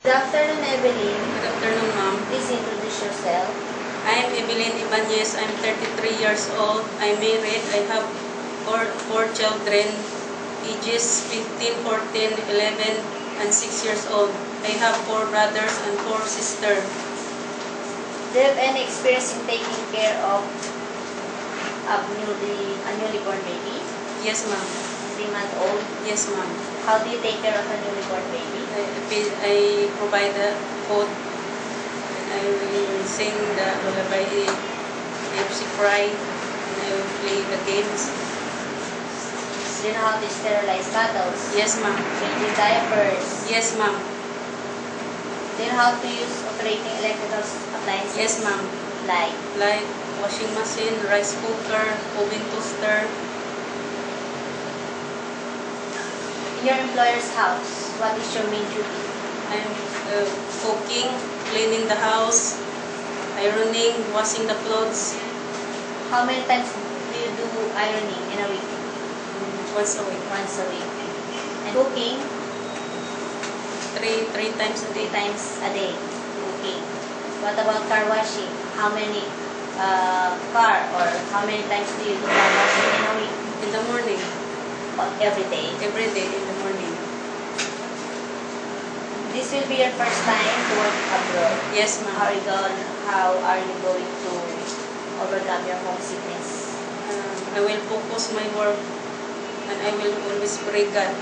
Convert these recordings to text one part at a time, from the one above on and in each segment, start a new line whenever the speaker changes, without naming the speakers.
Good afternoon, Evelyn.
Good afternoon, ma'am.
Please introduce yourself.
I am Evelyn Ibanez. I'm 33 years old. I'm married. I have four children, ages 15, 14, 11, and 6 years old. I have 4 brothers and 4 sisters.
Do you have any experience in taking care of a newly born baby?
Yes, ma'am.
3-month-old?
Yes, ma'am.
How do you take care of a newly born baby?
I provide the food. And I will sing the lullaby if she cry. And I will play the games.
Do you know how to sterilize bottles?
Yes, ma'am.
Changing diapers?
Yes, ma'am.
Do you know how to use operating electrical appliances?
Yes, ma'am.
Like
Washing machine, rice cooker, oven toaster.
in your employer's house, what is your main duty?
I'm cooking, cleaning the house, ironing, washing the clothes.
How many times do you do ironing in a week?
Once a week.
Once a week. And cooking?
Three times a
3
day.
times a day. Cooking. What about car washing? How many how many times do you do car washing in a week?
In the morning.
Every day.
Every day in the morning.
This will be your first time to work abroad.
Yes, ma'am.
How are you going to overcome your homesickness?
I will focus my work and I will always pray God.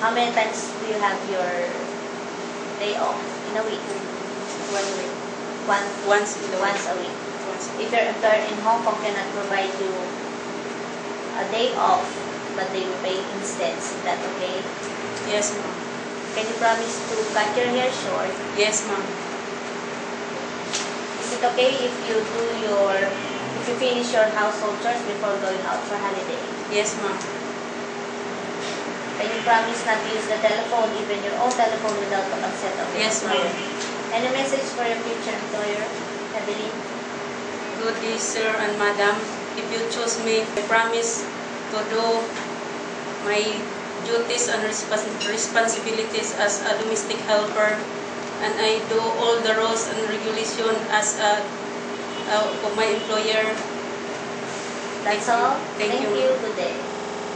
How many times do you have your day off in a week?
1 week.
Once
in the
a week.
Once.
If your employer in Hong Kong cannot provide you a day off, but they will pay instead, is that okay?
Yes, ma'am.
Can you promise to cut your hair short?
Yes, ma'am.
Is it okay if you finish your household chores before going out for holiday?
Yes, ma'am.
Can you promise not to use the telephone, even your own telephone, without the consent of your
Yes,
employer?
ma'am.
Any message for your future employer, Evelyn?
Good day, sir and madam. If you choose me, I promise to do my duties and responsibilities as a domestic helper, and I do all the rules and regulation as of my employer.
That's all.
Thank you.
Good day.